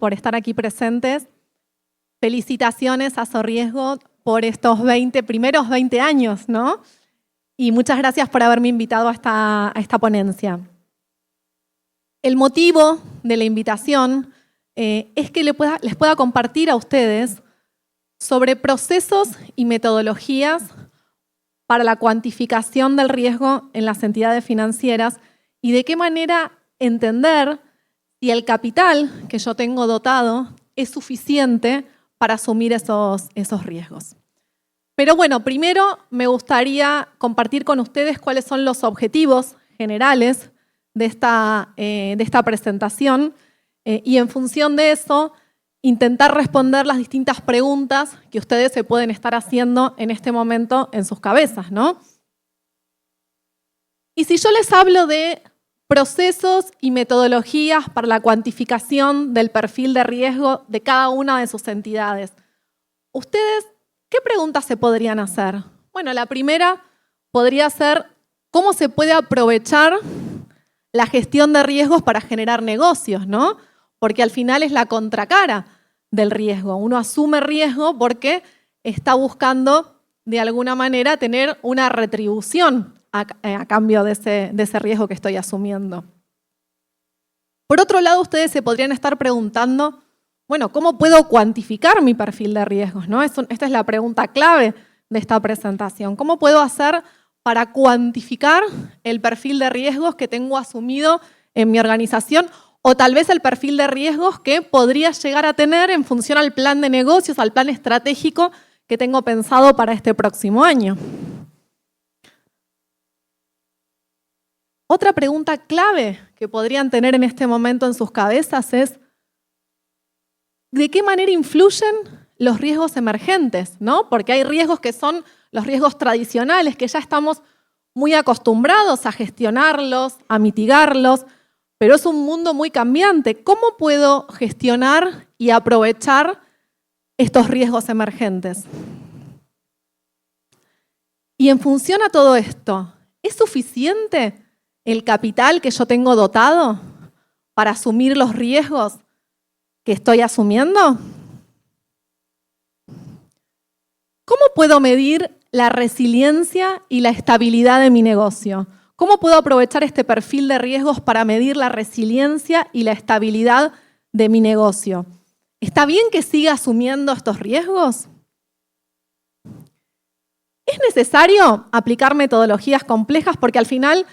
por estar aquí presentes. Felicitaciones a Sorriesgo por estos primeros 20 años, ¿no? Y muchas gracias por haberme invitado a esta ponencia. El motivo de la invitación es que les pueda compartir a ustedes sobre procesos y metodologías para la cuantificación del riesgo en las entidades financieras y de qué manera entender si el capital que yo tengo dotado es suficiente para asumir esos riesgos. Pero bueno, primero me gustaría compartir con ustedes cuáles son los objetivos generales de esta presentación y en función de eso intentar responder las distintas preguntas que ustedes se pueden estar haciendo en este momento en sus cabezas, ¿no? Y si yo les hablo de procesos y metodologías para la cuantificación del perfil de riesgo de cada una de sus entidades, ¿ustedes qué preguntas se podrían hacer? Bueno, la primera podría ser ¿cómo se puede aprovechar la gestión de riesgos para generar negocios, ¿no? Porque al final es la contracara del riesgo. Uno asume riesgo porque está buscando de alguna manera tener una retribución a cambio de ese riesgo que estoy asumiendo. Por otro lado, ustedes se podrían estar preguntando, bueno, ¿cómo puedo cuantificar mi perfil de riesgos, ¿no? Esta es la pregunta clave de esta presentación. ¿Cómo puedo hacer para cuantificar el perfil de riesgos que tengo asumido en mi organización o tal vez el perfil de riesgos que podría llegar a tener en función al plan de negocios, al plan estratégico que tengo pensado para este próximo año? Otra pregunta clave que podrían tener en este momento en sus cabezas es ¿de qué manera influyen los riesgos emergentes, ¿no? Porque hay riesgos que son los riesgos tradicionales, que ya estamos muy acostumbrados a gestionarlos, a mitigarlos, pero es un mundo muy cambiante. ¿Cómo puedo gestionar y aprovechar estos riesgos emergentes? Y en función a todo esto, ¿es suficiente el capital que yo tengo dotado para asumir los riesgos que estoy asumiendo? ¿Cómo puedo medir la resiliencia y la estabilidad de mi negocio? ¿Cómo puedo aprovechar este perfil de riesgos para medir la resiliencia y la estabilidad de mi negocio? ¿Está bien que siga asumiendo estos riesgos? ¿Es necesario aplicar metodologías complejas? Porque al final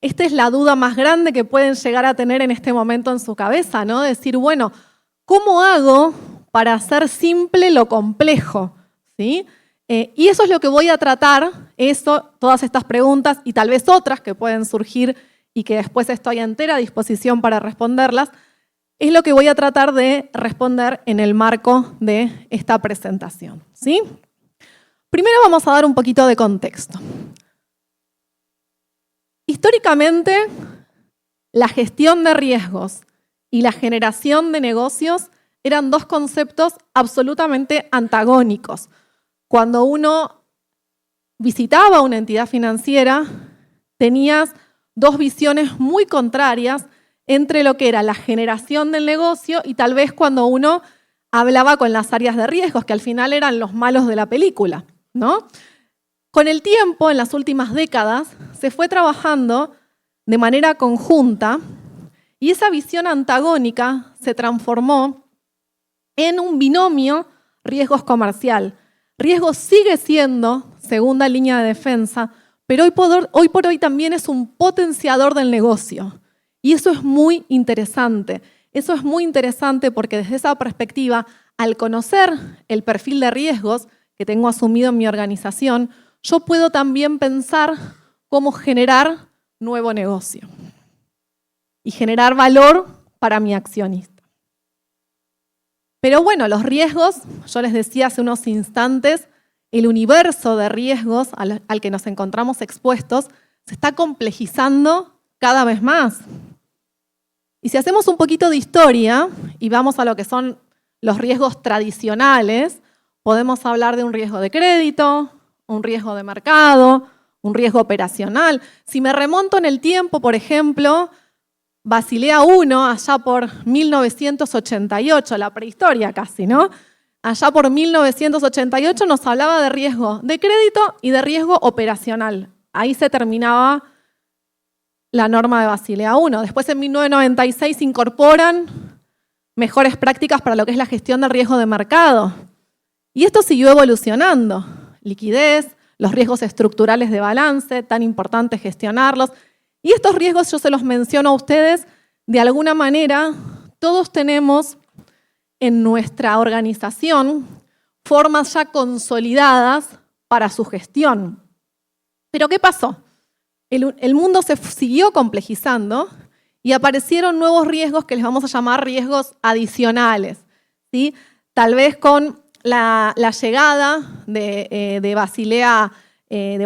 esta es la duda más grande que pueden llegar a tener en este momento en su cabeza, ¿no? Decir, bueno, ¿cómo hago para hacer simple lo complejo? ¿Sí? Y eso es lo que voy a tratar, todas estas preguntas y tal vez otras que pueden surgir y que después estoy a entera disposición para responderlas, es lo que voy a tratar de responder en el marco de esta presentación, ¿sí? Primero vamos a dar un poquito de contexto. Históricamente, la gestión de riesgos y la generación de negocios eran dos conceptos absolutamente antagónicos. Cuando uno visitaba una entidad financiera, tenías dos visiones muy contrarias entre lo que era la generación del negocio y tal vez cuando uno hablaba con las áreas de riesgos, que al final eran los malos de la película, ¿no? Con el tiempo, en las últimas décadas, se fue trabajando de manera conjunta y esa visión antagónica se transformó en un binomio riesgos comercial. Riesgo sigue siendo segunda línea de defensa, pero hoy por hoy también es un potenciador del negocio. Y eso es muy interesante. Eso es muy interesante porque desde esa perspectiva, al conocer el perfil de riesgos que tengo asumido en mi organización, yo puedo también pensar cómo generar nuevo negocio y generar valor para mi accionista. Pero bueno, los riesgos, yo les decía hace unos instantes, el universo de riesgos al que nos encontramos expuestos se está complejizando cada vez más. Y si hacemos un poquito de historia y vamos a lo que son los riesgos tradicionales, podemos hablar de un riesgo de crédito, un riesgo de mercado, un riesgo operacional. Si me remonto en el tiempo, por ejemplo, Basilea I, allá por 1988, la prehistoria casi, ¿no? Allá por 1988 nos hablaba de riesgo de crédito y de riesgo operacional. Ahí se terminaba la norma de Basilea I. Después en 1996 se incorporan mejores prácticas para lo que es la gestión del riesgo de mercado. Y esto siguió evolucionando. Liquidez, los riesgos estructurales de balance, tan importante gestionarlos. Y estos riesgos yo se los menciono a ustedes, de alguna manera todos tenemos en nuestra organización formas ya consolidadas para su gestión. Pero ¿qué pasó? El mundo se siguió complejizando y aparecieron nuevos riesgos que les vamos a llamar riesgos adicionales, ¿sí? Tal vez con la llegada de Basilea II,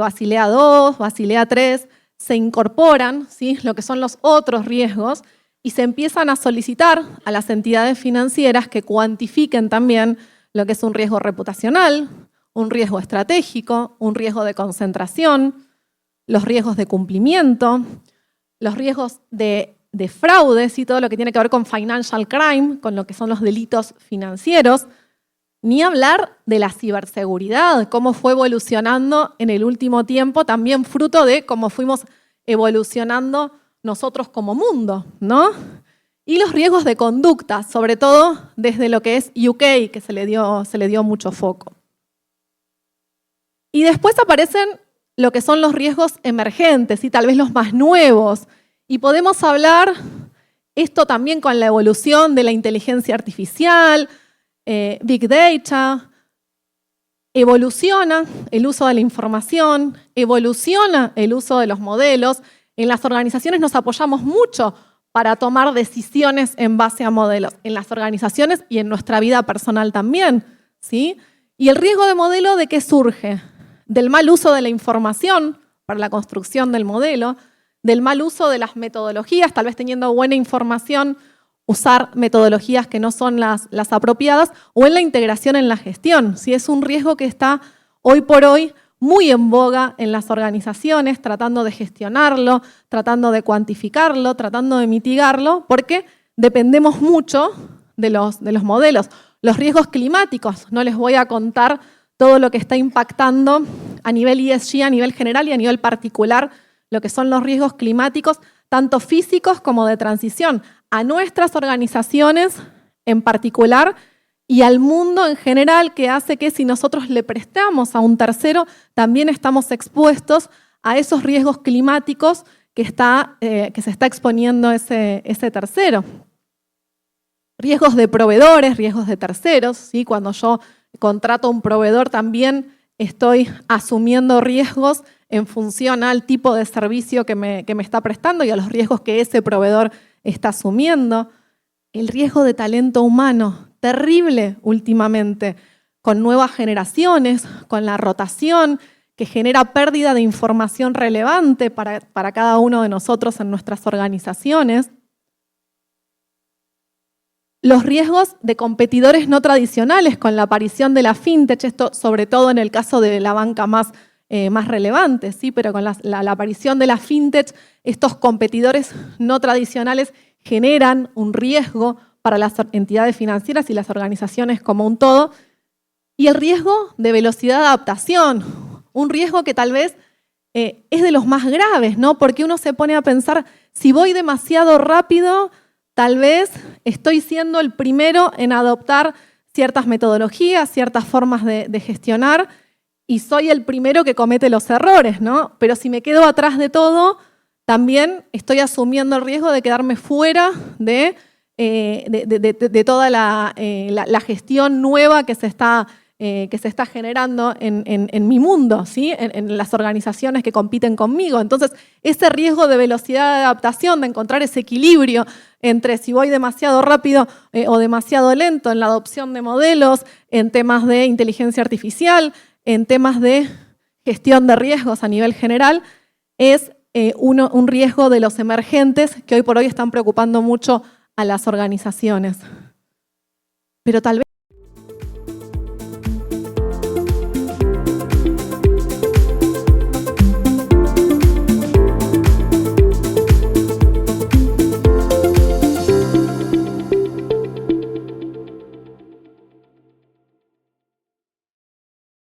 Basilea III, se incorporan, ¿sí?, lo que son los otros riesgos y se empiezan a solicitar a las entidades financieras que cuantifiquen también lo que es un riesgo reputacional, un riesgo estratégico, un riesgo de concentración, los riesgos de cumplimiento, los riesgos de fraude, ¿sí?, todo lo que tiene que ver con financial crime, con lo que son los delitos financieros, ni hablar de la ciberseguridad, cómo fue evolucionando en el último tiempo, también fruto de cómo fuimos evolucionando nosotros como mundo, ¿no? Y los riesgos de conducta, sobre todo desde lo que es UK, que se le dio mucho foco. Y después aparecen lo que son los riesgos emergentes y tal vez los más nuevos. Y podemos hablar esto también con la evolución de la inteligencia artificial, Big Data, evoluciona el uso de la información, evoluciona el uso de los modelos. En las organizaciones nos apoyamos mucho para tomar decisiones en base a modelos, en las organizaciones y en nuestra vida personal también, ¿sí? ¿Y el riesgo de modelo de qué surge? Del mal uso de la información para la construcción del modelo, del mal uso de las metodologías, tal vez teniendo buena información, usar metodologías que no son las apropiadas, o en la integración en la gestión. ¿Sí? Es un riesgo que está hoy por hoy muy en boga en las organizaciones, tratando de gestionarlo, tratando de cuantificarlo, tratando de mitigarlo, porque dependemos mucho de los modelos. Los riesgos climáticos, no les voy a contar todo lo que está impactando a nivel ESG, a nivel general y a nivel particular, lo que son los riesgos climáticos, tanto físicos como de transición, a nuestras organizaciones en particular y al mundo en general, que hace que si nosotros le prestamos a un tercero, también estamos expuestos a esos riesgos climáticos que se está exponiendo ese tercero. Riesgos de proveedores, riesgos de terceros, ¿sí? Cuando yo contrato a un proveedor también estoy asumiendo riesgos en función al tipo de servicio que me está prestando y a los riesgos que ese proveedor está asumiendo. El riesgo de talento humano, terrible últimamente, con nuevas generaciones, con la rotación, que genera pérdida de información relevante para cada uno de nosotros en nuestras organizaciones. Los riesgos de competidores no tradicionales con la aparición de la fintech, esto sobre todo en el caso de la banca más relevante, ¿sí? Pero con la aparición de la fintech, estos competidores no tradicionales generan un riesgo para las entidades financieras y las organizaciones como un todo. Y el riesgo de velocidad de adaptación, un riesgo que tal vez es de los más graves, ¿no? Porque uno se pone a pensar, si voy demasiado rápido, tal vez estoy siendo el primero en adoptar ciertas metodologías, ciertas formas de gestionar, y soy el primero que comete los errores, ¿no? Pero si me quedo atrás de todo, también estoy asumiendo el riesgo de quedarme fuera de toda la gestión nueva que se está generando en mi mundo, ¿sí? En las organizaciones que compiten conmigo. Entonces, ese riesgo de velocidad de adaptación, de encontrar ese equilibrio entre si voy demasiado rápido o demasiado lento en la adopción de modelos, en temas de inteligencia artificial, en temas de gestión de riesgos a nivel general, es un riesgo de los emergentes que hoy por hoy están preocupando mucho a las organizaciones. Pero tal vez